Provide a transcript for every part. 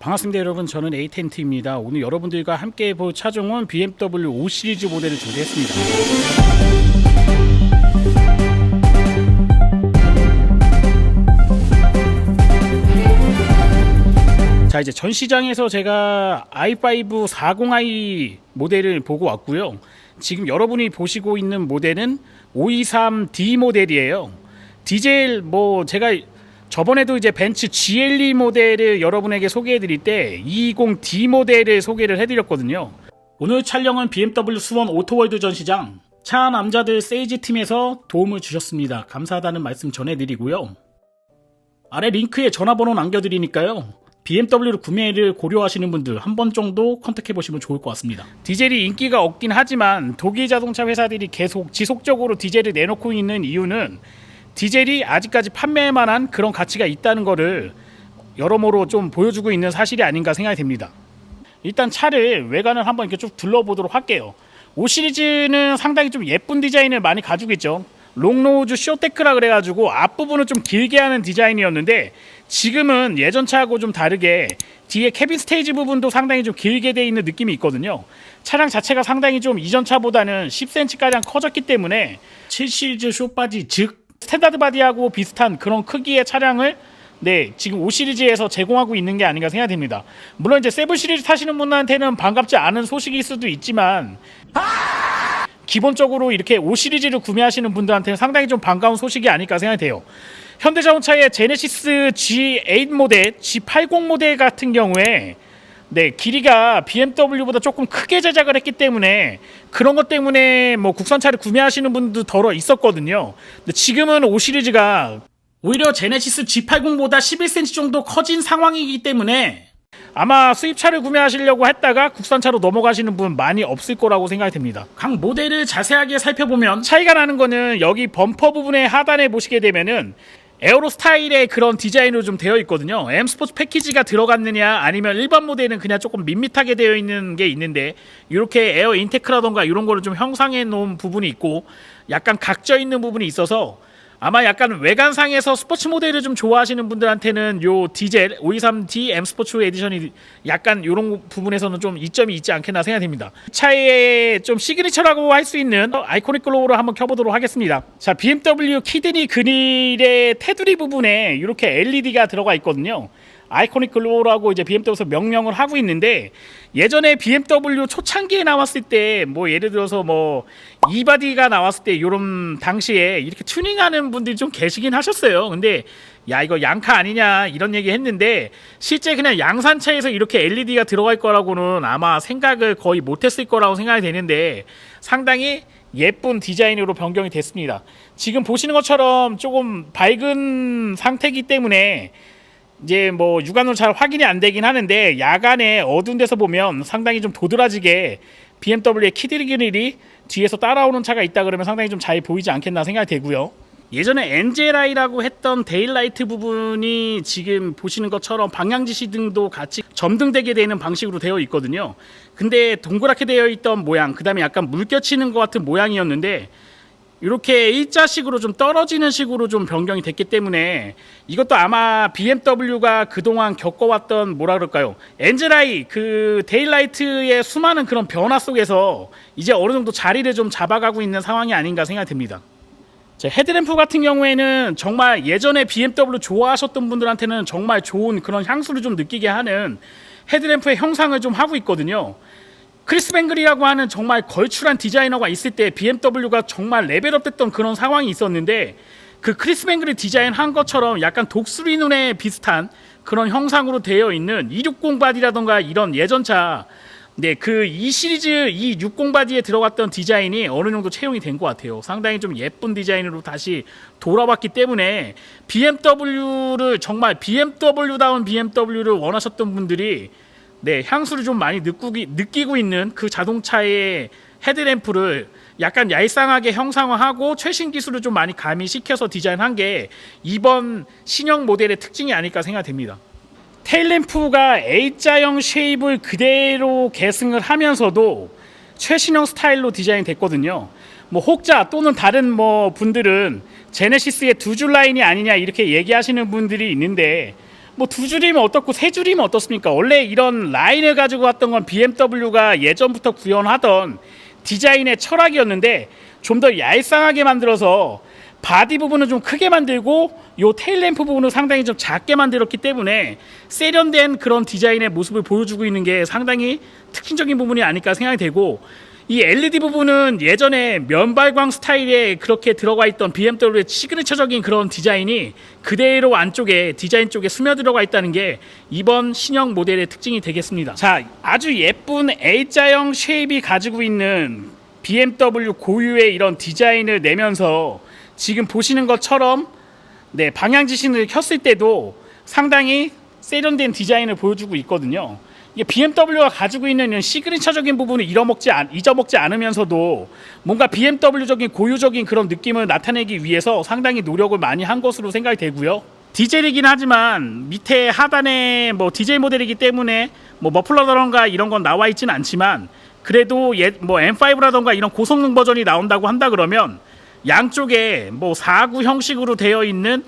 반갑습니다 여러분, 저는 에이텐트입니다. 오늘 여러분들과 함께 볼 차종은 BMW 5 시리즈 모델을 준비했습니다. 자, 이제 전 시장에서 제가 i5 40i 모델을 보고 왔고요. 지금 여러분이 보시고 있는 모델은 523D 모델이에요. 디젤 제가 저번에도 이제 벤츠 GLE 모델을 여러분에게 소개해 드릴 때 220D 모델을 소개를 해 드렸거든요. 오늘 촬영은 BMW 수원 오토월드 전시장 차 남자들 세이지 팀에서 도움을 주셨습니다. 감사하다는 말씀 전해 드리고요. 아래 링크에 전화번호 남겨 드리니까요, BMW를 구매를 고려하시는 분들 한 번 정도 컨택해 보시면 좋을 것 같습니다. 디젤이 인기가 없긴 하지만 독일 자동차 회사들이 계속 지속적으로 디젤을 내놓고 있는 이유는 디젤이 아직까지 판매할 만한 그런 가치가 있다는 거를 여러모로 좀 보여주고 있는 사실이 아닌가 생각이 됩니다. 일단 차를 외관을 한번 이렇게 쭉 둘러보도록 할게요. 5 시리즈는 상당히 좀 예쁜 디자인을 많이 가지고 있죠. 롱노즈 쇼테크라 그래가지고 앞부분을 좀 길게 하는 디자인이었는데, 지금은 예전 차하고 좀 다르게 뒤에 캐빈 스테이지 부분도 상당히 좀 길게 돼 있는 느낌이 있거든요. 차량 자체가 상당히 좀 이전 차보다는 10cm가량 커졌기 때문에 7 시리즈 쇼바디, 즉 스탠다드 바디하고 비슷한 그런 크기의 차량을 지금 5 시리즈에서 제공하고 있는 게 아닌가 생각됩니다. 물론 이제 7 시리즈 타시는 분한테는 반갑지 않은 소식일 수도 있지만, 기본적으로 이렇게 5 시리즈를 구매하시는 분들한테는 상당히 좀 반가운 소식이 아닐까 생각이 돼요. 현대자동차의 제네시스 G8 모델, G80 모델 같은 경우에 길이가 BMW보다 조금 크게 제작을 했기 때문에 그런 것 때문에 국산차를 구매하시는 분도 덜어 있었거든요. 근데 지금은 5 시리즈가 오히려 제네시스 G80보다 11cm 정도 커진 상황이기 때문에 아마 수입차를 구매하시려고 했다가 국산차로 넘어가시는 분 많이 없을 거라고 생각이 됩니다. 각 모델을 자세하게 살펴보면 차이가 나는 거는 여기 범퍼 부분의 하단에 보시게 되면은 에어로 스타일의 그런 디자인으로 좀 되어 있거든요. M 스포츠 패키지가 들어갔느냐 아니면 일반 모델은 그냥 조금 밋밋하게 되어 있는 게 있는데, 이렇게 에어 인테크라던가 이런 거를 좀 형상해 놓은 부분이 있고 약간 각져 있는 부분이 있어서 아마 약간 외관상에서 스포츠 모델을 좀 좋아하시는 분들한테는 요 디젤 523D M 스포츠 에디션이 약간 이런 부분에서는 좀 이점이 있지 않겠나 생각됩니다. 차의 좀 시그니처라고 할 수 있는 아이코닉 글로우를 한번 켜보도록 하겠습니다. 자, BMW 키드니 그릴의 테두리 부분에 이렇게 LED가 들어가 있거든요. 아이코닉 글로우라고 이제 BMW에서 명명을 하고 있는데, 예전에 BMW 초창기에 나왔을 때 예를 들어서 이바디가 나왔을 때 요런 당시에 이렇게 튜닝하는 분들이 좀 계시긴 하셨어요. 근데 야, 이거 양카 아니냐 이런 얘기 했는데, 실제 그냥 양산차에서 이렇게 LED가 들어갈 거라고는 아마 생각을 거의 못했을 거라고 생각이 되는데, 상당히 예쁜 디자인으로 변경이 됐습니다. 지금 보시는 것처럼 조금 밝은 상태이기 때문에 이제 육안으로 잘 확인이 안 되긴 하는데, 야간에 어두운 데서 보면 상당히 좀 도드라지게 BMW의 키드니 그릴이 뒤에서 따라오는 차가 있다 그러면 상당히 좀 잘 보이지 않겠나 생각이 되고요. 예전에 NZ라이라고 했던 데일라이트 부분이 지금 보시는 것처럼 방향지시 등도 같이 점등되게 되는 방식으로 되어 있거든요. 근데 동그랗게 되어 있던 모양, 그 다음에 약간 물결치는 것 같은 모양이었는데 이렇게 일자식으로 좀 떨어지는 식으로 좀 변경이 됐기 때문에, 이것도 아마 BMW가 그동안 겪어왔던 엔즈라이 그 데일라이트의 수많은 그런 변화 속에서 이제 어느 정도 자리를 좀 잡아가고 있는 상황이 아닌가 생각이 듭니다. 헤드램프 같은 경우에는 정말 예전에 BMW 좋아하셨던 분들한테는 정말 좋은 그런 향수를 좀 느끼게 하는 헤드램프의 형상을 좀 하고 있거든요. 크리스 뱅글이라고 하는 정말 걸출한 디자이너가 있을 때 BMW가 정말 레벨업 됐던 그런 상황이 있었는데, 그 크리스 뱅글이 디자인한 것처럼 약간 독수리 눈에 비슷한 그런 형상으로 되어 있는 260 바디라던가 이런 예전차, 그 2 시리즈 260 바디에 들어갔던 디자인이 어느 정도 채용이 된 것 같아요. 상당히 좀 예쁜 디자인으로 다시 돌아왔기 때문에 BMW를 정말 BMW다운 BMW를 원하셨던 분들이 향수를 좀 많이 느끼고 있는 그 자동차의 헤드램프를 약간 얄쌍하게 형상화하고 최신 기술을 좀 많이 가미시켜서 디자인한 게 이번 신형 모델의 특징이 아닐까 생각됩니다. 테일램프가 A자형 쉐입을 그대로 계승을 하면서도 최신형 스타일로 디자인 됐거든요. 혹자 또는 다른 분들은 제네시스의 두 줄 라인이 아니냐 이렇게 얘기하시는 분들이 있는데, 뭐 두 줄이면 어떻고 세 줄이면 어떻습니까? 원래 이런 라인을 가지고 왔던 건 BMW가 예전부터 구현하던 디자인의 철학이었는데 좀 더 얄쌍하게 만들어서 바디 부분은 좀 크게 만들고 요 테일램프 부분은 상당히 좀 작게 만들었기 때문에 세련된 그런 디자인의 모습을 보여주고 있는 게 상당히 특징적인 부분이 아닐까 생각이 되고, 이 LED 부분은 예전에 면발광 스타일에 그렇게 들어가 있던 BMW의 시그니처적인 그런 디자인이 그대로 안쪽에 디자인 쪽에 스며들어가 있다는 게 이번 신형 모델의 특징이 되겠습니다. 자, 아주 예쁜 A자형 쉐입이 가지고 있는 BMW 고유의 이런 디자인을 내면서 지금 보시는 것처럼 네, 방향 지신을 켰을 때도 상당히 세련된 디자인을 보여주고 있거든요. 이게 BMW가 가지고 있는 이런 시그니처적인 부분을 잊어먹지 않으면서도 뭔가 BMW적인 고유적인 그런 느낌을 나타내기 위해서 상당히 노력을 많이 한 것으로 생각이 되고요. 디젤이긴 하지만 밑에 하단에 뭐 디젤 모델이기 때문에 뭐 머플러라던가 이런 건 나와 있진 않지만, 그래도 뭐 M5라던가 이런 고성능 버전이 나온다고 한다 그러면 양쪽에 뭐 4구 형식으로 되어 있는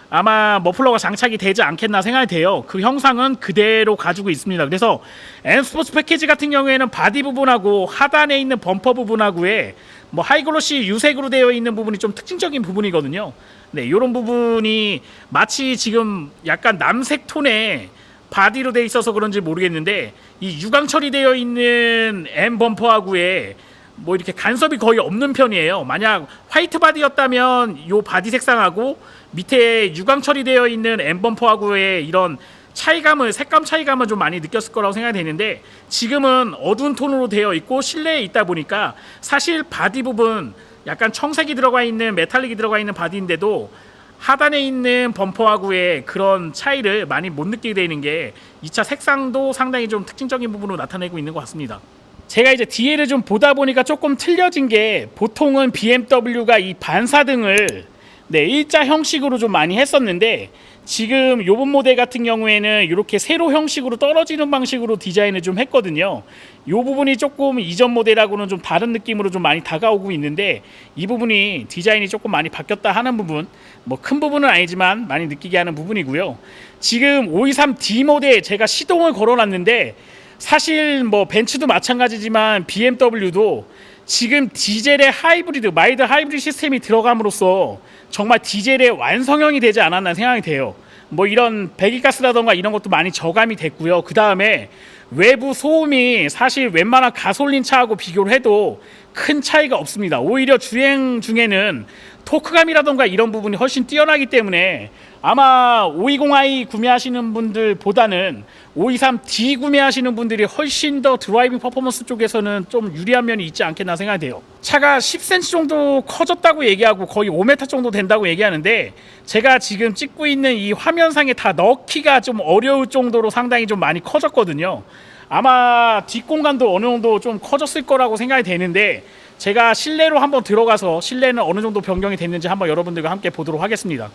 아마 머플러가 장착이 되지 않겠나 생각이 돼요. 그 형상은 그대로 가지고 있습니다. 그래서 M스포츠 패키지 같은 경우에는 바디 부분하고 하단에 있는 범퍼 부분하고의 뭐 하이글로시 유색으로 되어 있는 부분이 좀 특징적인 부분이거든요. 네, 이런 부분이 마치 지금 약간 남색 톤의 바디로 되어 있어서 그런지 모르겠는데, 이 유광 처리되어 있는 M 범퍼하고의 뭐 이렇게 간섭이 거의 없는 편이에요. 만약 화이트 바디였다면 요 바디 색상하고 밑에 유광 처리되어 있는 M 범퍼하고의 이런 차이감을, 색감 차이감을 좀 많이 느꼈을 거라고 생각이 되는데, 지금은 어두운 톤으로 되어 있고 실내에 있다 보니까 사실 바디 부분 약간 청색이 들어가 있는, 메탈릭이 들어가 있는 바디인데도 하단에 있는 범퍼하고의 그런 차이를 많이 못 느끼게 되는 게 이 차 색상도 상당히 좀 특징적인 부분으로 나타내고 있는 것 같습니다. 제가 이제 뒤에를 좀 보다 보니까 조금 틀려진 게, 보통은 BMW가 이 반사등을 네, 일자 형식으로 좀 많이 했었는데 지금 요번 모델 같은 경우에는 이렇게 세로 형식으로 떨어지는 방식으로 디자인을 좀 했거든요. 요 부분이 조금 이전 모델하고는 좀 다른 느낌으로 좀 많이 다가오고 있는데, 이 부분이 디자인이 조금 많이 바뀌었다 하는 부분, 뭐 큰 부분은 아니지만 많이 느끼게 하는 부분이고요. 지금 523D 모델 제가 시동을 걸어놨는데, 사실 뭐 벤츠도 마찬가지지만 BMW도 지금 디젤의 하이브리드, 마일드 하이브리드 시스템이 들어감으로써 정말 디젤의 완성형이 되지 않았나 생각이 돼요. 뭐 이런 배기가스라던가 이런 것도 많이 저감이 됐고요. 그 다음에 외부 소음이 사실 웬만한 가솔린 차하고 비교를 해도 큰 차이가 없습니다. 오히려 주행 중에는 토크감이라던가 이런 부분이 훨씬 뛰어나기 때문에 아마 520i 구매하시는 분들보다는 523D 구매하시는 분들이 훨씬 더 드라이빙 퍼포먼스 쪽에서는 좀 유리한 면이 있지 않겠나 생각이 돼요. 차가 10cm 정도 커졌다고 얘기하고 거의 5m 정도 된다고 얘기하는데, 제가 지금 찍고 있는 이 화면상에 다 넣기가 좀 어려울 정도로 상당히 좀 많이 커졌거든요. 아마 뒷공간도 어느 정도 좀 커졌을 거라고 생각이 되는데, 제가 실내로 한번 들어가서 실내는 어느 정도 변경이 됐는지 한번 여러분들과 함께 보도록 하겠습니다.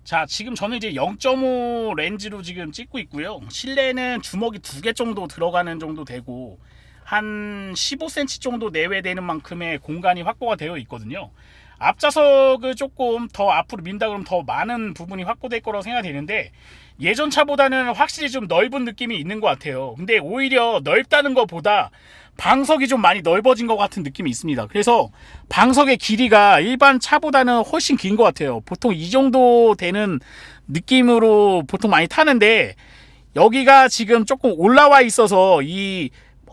자, 지금 저는 이제 0.5 렌즈로 지금 찍고 있고요. 실내는 주먹이 2개 정도 들어가는 정도 되고 한 15cm 정도 내외되는 만큼의 공간이 확보가 되어 있거든요. 앞좌석을 조금 더 앞으로 민다 그러면 더 많은 부분이 확보될 거라고 생각이 되는데, 예전 차보다는 확실히 좀 넓은 느낌이 있는 것 같아요. 근데 오히려 넓다는 것보다 방석이 좀 많이 넓어진 것 같은 느낌이 있습니다. 그래서 방석의 길이가 일반 차보다는 훨씬 긴 것 같아요. 보통 이 정도 되는 느낌으로 보통 많이 타는데, 여기가 지금 조금 올라와 있어서 이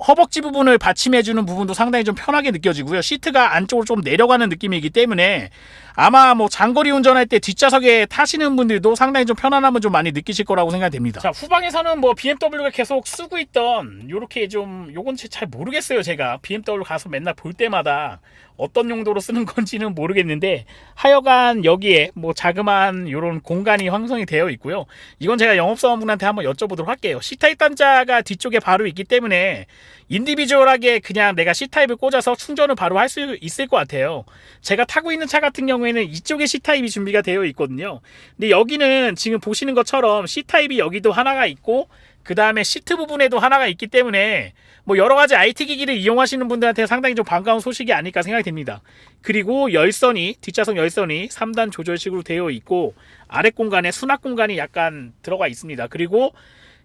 허벅지 부분을 받침해주는 부분도 상당히 좀 편하게 느껴지고요. 시트가 안쪽으로 좀 내려가는 느낌이기 때문에 아마 뭐 장거리 운전할 때 뒷좌석에 타시는 분들도 상당히 좀 편안함을 좀 많이 느끼실 거라고 생각이 됩니다. 자, 후방에서는 뭐 BMW가 계속 쓰고 있던 요렇게 좀, 요건 잘 모르겠어요. 제가 BMW 가서 맨날 볼 때마다 어떤 용도로 쓰는 건지는 모르겠는데, 하여간 여기에 뭐 자그마한 요런 공간이 형성이 되어 있고요. 이건 제가 영업사원분한테 한번 여쭤보도록 할게요. C타입 단자가 뒤쪽에 바로 있기 때문에 인디비주얼하게 그냥 내가 C타입을 꽂아서 충전을 바로 할 수 있을 것 같아요. 제가 타고 있는 차 같은 경우에는 이쪽에 C타입이 준비가 되어 있거든요. 근데 여기는 지금 보시는 것처럼 C타입이 여기도 하나가 있고 그 다음에 시트 부분에도 하나가 있기 때문에 뭐 여러가지 IT 기기를 이용하시는 분들한테 상당히 좀 반가운 소식이 아닐까 생각이 됩니다. 그리고 열선이, 뒷좌석 열선이 3단 조절식으로 되어 있고 아랫 공간에 수납 공간이 약간 들어가 있습니다. 그리고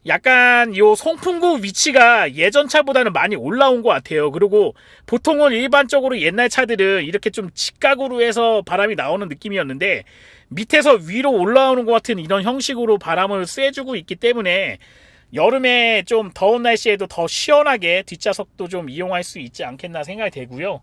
약간 요 송풍구 위치가 예전 차보다는 많이 올라온 것 같아요. 그리고 보통은 일반적으로 옛날 차들은 이렇게 좀 직각으로 해서 바람이 나오는 느낌이었는데 밑에서 위로 올라오는 것 같은 이런 형식으로 바람을 쐬주고 있기 때문에 여름에 좀 더운 날씨에도 더 시원하게 뒷좌석도 좀 이용할 수 있지 않겠나 생각이 되고요.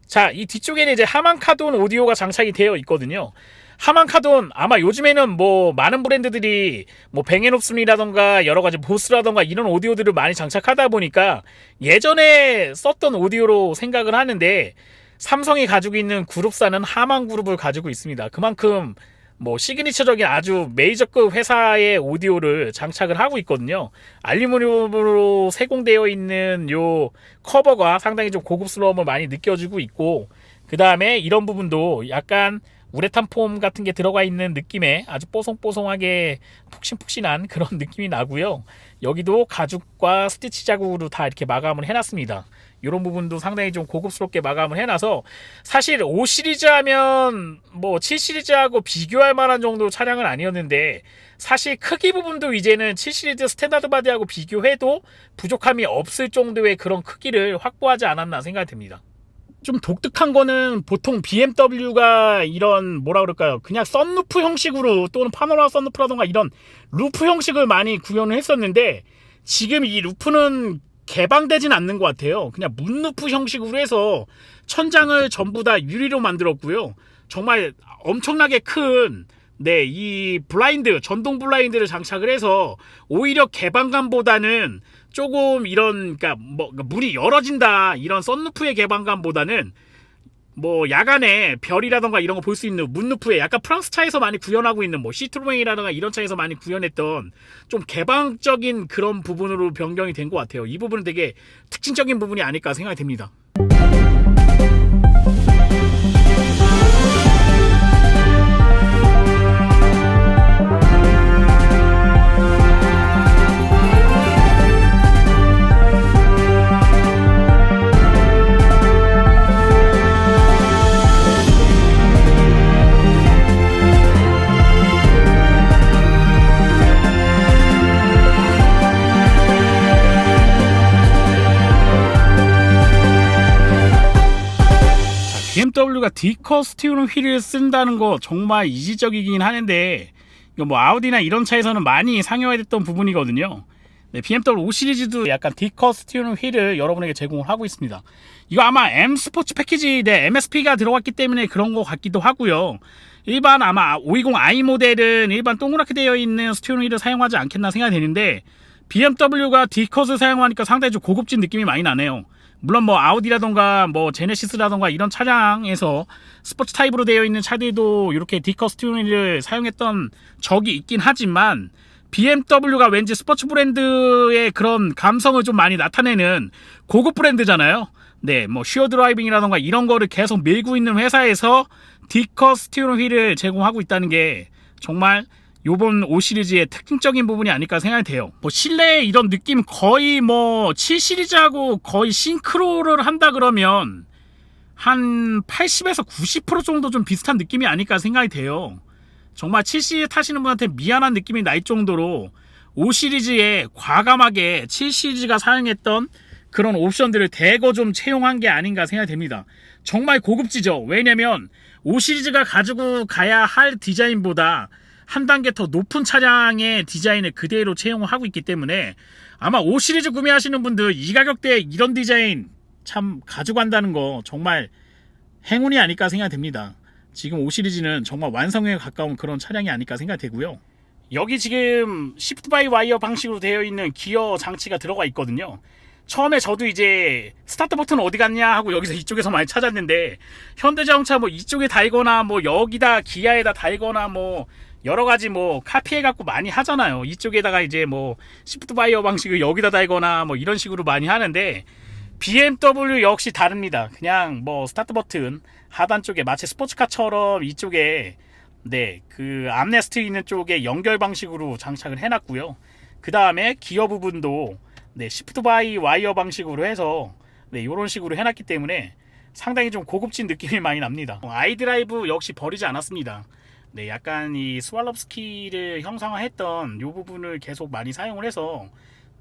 자, 이 뒤쪽에는 이제 하만카돈 오디오가 장착이 되어 있거든요. 하만카돈 아마 요즘에는 뭐 많은 브랜드들이 뭐 뱅앤옵슨이라던가 여러가지 보스라던가 이런 오디오들을 많이 장착하다 보니까 예전에 썼던 오디오로 생각을 하는데 삼성이 가지고 있는 그룹사는 하만 그룹을 가지고 있습니다. 그만큼 뭐 시그니처적인 아주 메이저급 회사의 오디오를 장착을 하고 있거든요. 알루미늄으로 세공되어 있는 요 커버가 상당히 좀 고급스러움을 많이 느껴지고 있고, 그 다음에 이런 부분도 약간 우레탄 폼 같은 게 들어가 있는 느낌의 아주 뽀송뽀송하게 푹신푹신한 그런 느낌이 나고요. 여기도 가죽과 스티치 자국으로 다 이렇게 마감을 해놨습니다. 이런 부분도 상당히 좀 고급스럽게 마감을 해놔서 사실 5 시리즈 하면 뭐 7 시리즈하고 비교할 만한 정도 차량은 아니었는데 사실 크기 부분도 이제는 7 시리즈 스탠다드 바디하고 비교해도 부족함이 없을 정도의 그런 크기를 확보하지 않았나 생각이 듭니다. 좀 독특한 거는 보통 BMW가 이런 뭐라 그럴까요, 그냥 썬루프 형식으로 또는 파노라마 썬루프라던가 이런 루프 형식을 많이 구현을 했었는데 지금 이 루프는 개방되진 않는 것 같아요. 그냥 문루프 형식으로 해서 천장을 전부 다 유리로 만들었고요. 정말 엄청나게 큰 이 블라인드, 전동 블라인드를 장착을 해서 오히려 개방감보다는 조금 이런, 그러니까 뭐 문이 열어진다 이런 썬루프의 개방감보다는 뭐 야간에 별이라던가 이런 거 볼 수 있는 문루프에 약간 프랑스 차에서 많이 구현하고 있는 뭐 시트로eng이라던가 이런 차에서 많이 구현했던 좀 개방적인 그런 부분으로 변경이 된 것 같아요. 이 부분은 되게 특징적인 부분이 아닐까 생각이 됩니다. BMW가 D컷 스티어링 휠을 쓴다는 거 정말 이질적이긴 하는데 이거 뭐 아우디나 이런 차에서는 많이 상용화됐던 부분이거든요. BMW 5 시리즈도 약간 D컷 스티어링 휠을 여러분에게 제공을 하고 있습니다. 이거 아마 M 스포츠 패키지 MSP가 들어갔기 때문에 그런 거 같기도 하고요. 일반 아마 520i 모델은 일반 동그랗게 되어 있는 스티어링 휠을 사용하지 않겠나 생각이 되는데 BMW가 D컷을 사용하니까 상당히 좀 고급진 느낌이 많이 나네요. 물론 뭐 아우디라던가 뭐 제네시스라던가 이런 차량에서 스포츠 타입으로 되어 있는 차들도 이렇게 D컷 스티어링을 사용했던 적이 있긴 하지만 BMW가 왠지 스포츠 브랜드의 그런 감성을 좀 많이 나타내는 고급 브랜드잖아요. 뭐 슈어 드라이빙이라던가 이런 거를 계속 밀고 있는 회사에서 D컷 스티어링 휠을 제공하고 있다는 게 정말 요번 5 시리즈의 특징적인 부분이 아닐까 생각이 돼요. 뭐 실내에 이런 느낌 거의 뭐 7 시리즈하고 거의 싱크로를 한다 그러면 한 80에서 90% 정도 좀 비슷한 느낌이 아닐까 생각이 돼요. 정말 7 시리즈 타시는 분한테 미안한 느낌이 날 정도로 5 시리즈에 과감하게 7 시리즈가 사용했던 그런 옵션들을 대거 좀 채용한 게 아닌가 생각이 됩니다. 정말 고급지죠. 왜냐면 5 시리즈가 가지고 가야 할 디자인보다 한 단계 더 높은 차량의 디자인을 그대로 채용을 하고 있기 때문에 아마 5 시리즈 구매하시는 분들 이 가격대에 이런 디자인 참 가져간다는 거 정말 행운이 아닐까 생각됩니다. 지금 5 시리즈는 정말 완성에 가까운 그런 차량이 아닐까 생각되고요. 여기 지금 시프트 바이 와이어 방식으로 되어 있는 기어 장치가 들어가 있거든요. 처음에 저도 이제 스타트 버튼 어디 갔냐 하고 여기서 이쪽에서 많이 찾았는데 현대자동차 뭐 이쪽에 달거나 뭐 여기다 기아에다 달거나 뭐 여러가지 뭐 카피해 갖고 많이 하잖아요. 이쪽에다가 이제 뭐 시프트 바이어 방식을 여기다 달거나 뭐 이런 식으로 많이 하는데 BMW 역시 다릅니다. 그냥 뭐 스타트 버튼 하단 쪽에 마치 스포츠카처럼 이쪽에 그 암레스트 있는 쪽에 연결 방식으로 장착을 해놨고요. 그 다음에 기어 부분도 네, 시프트 바이 와이어 방식으로 해서 네, 이런 식으로 해놨기 때문에 상당히 좀 고급진 느낌이 많이 납니다. 아이드라이브 역시 버리지 않았습니다. 네, 약간 이 스왈롭스키를 형상화했던 이 부분을 계속 많이 사용을 해서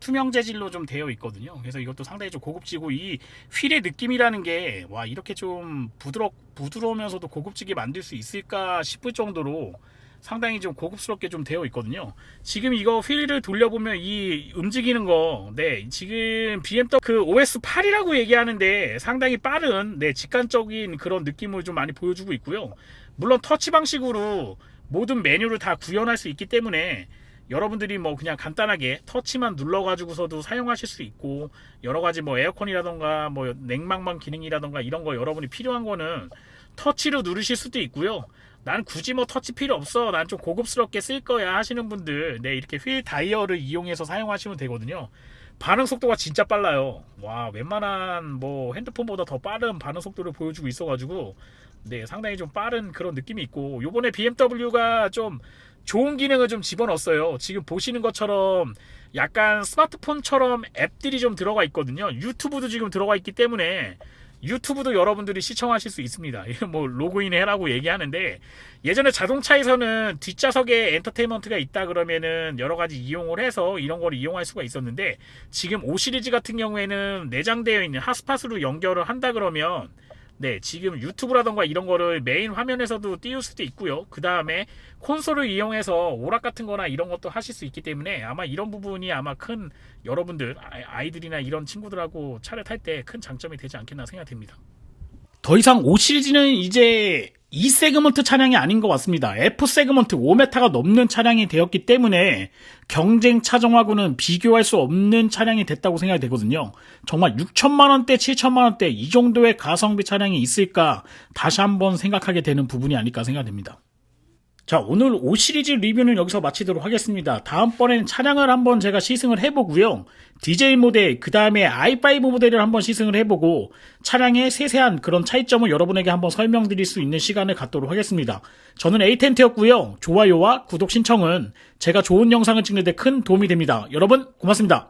투명 재질로 좀 되어 있거든요. 그래서 이것도 상당히 좀 고급지고, 이 휠의 느낌이라는 게 와, 이렇게 좀 부드러우면서도 고급지게 만들 수 있을까 싶을 정도로 상당히 좀 고급스럽게 좀 되어 있거든요. 지금 이거 휠을 돌려보면 이 움직이는 거, 네, 지금 BMW 그 OS8이라고 얘기하는데 상당히 빠른, 네, 직관적인 그런 느낌을 좀 많이 보여주고 있고요. 물론 터치 방식으로 모든 메뉴를 다 구현할 수 있기 때문에 여러분들이 뭐 그냥 간단하게 터치만 눌러가지고서도 사용하실 수 있고, 여러가지 뭐 에어컨이라던가 뭐 냉방방 기능이라던가 이런 거 여러분이 필요한 거는 터치로 누르실 수도 있고요. 난 굳이 뭐 터치 필요 없어, 난 좀 고급스럽게 쓸 거야 하시는 분들, 네, 이렇게 휠 다이얼을 이용해서 사용하시면 되거든요. 반응 속도가 진짜 빨라요. 와, 웬만한 뭐 핸드폰보다 더 빠른 반응 속도를 보여주고 있어가지고 네, 상당히 좀 빠른 그런 느낌이 있고, 요번에 BMW가 좀 좋은 기능을 좀 집어넣었어요. 지금 보시는 것처럼 약간 스마트폰처럼 앱들이 좀 들어가 있거든요. 유튜브도 지금 들어가 있기 때문에 유튜브도 여러분들이 시청하실 수 있습니다. 뭐 로그인 해라고 얘기하는데, 예전에 자동차에서는 뒷좌석에 엔터테인먼트가 있다 그러면은 여러 가지 이용을 해서 이런 걸 이용할 수가 있었는데, 지금 5 시리즈 같은 경우에는 내장되어 있는 핫스팟으로 연결을 한다 그러면 네, 지금 유튜브라던가 이런 거를 메인 화면에서도 띄울 수도 있고요. 그 다음에 콘솔을 이용해서 오락 같은 거나 이런 것도 하실 수 있기 때문에 아마 이런 부분이 아마 큰, 여러분들 아이들이나 이런 친구들하고 차를 탈 때 큰 장점이 되지 않겠나 생각됩니다. 더 이상 5 시리즈는 이제 E 세그먼트 차량이 아닌 것 같습니다. F 세그먼트 5m가 넘는 차량이 되었기 때문에 경쟁 차종하고는 비교할 수 없는 차량이 됐다고 생각이 되거든요. 정말 6천만원대, 7천만원대 이 정도의 가성비 차량이 있을까 다시 한번 생각하게 되는 부분이 아닐까 생각됩니다. 자, 오늘 5 시리즈 리뷰는 여기서 마치도록 하겠습니다. 다음번에는 차량을 한번 제가 시승을 해보고요. 디젤 모델, 그 다음에 i5 모델을 한번 시승을 해보고 차량의 세세한 그런 차이점을 여러분에게 한번 설명드릴 수 있는 시간을 갖도록 하겠습니다. 저는 에이텐트였고요. 좋아요와 구독 신청은 제가 좋은 영상을 찍는 데 큰 도움이 됩니다. 여러분 고맙습니다.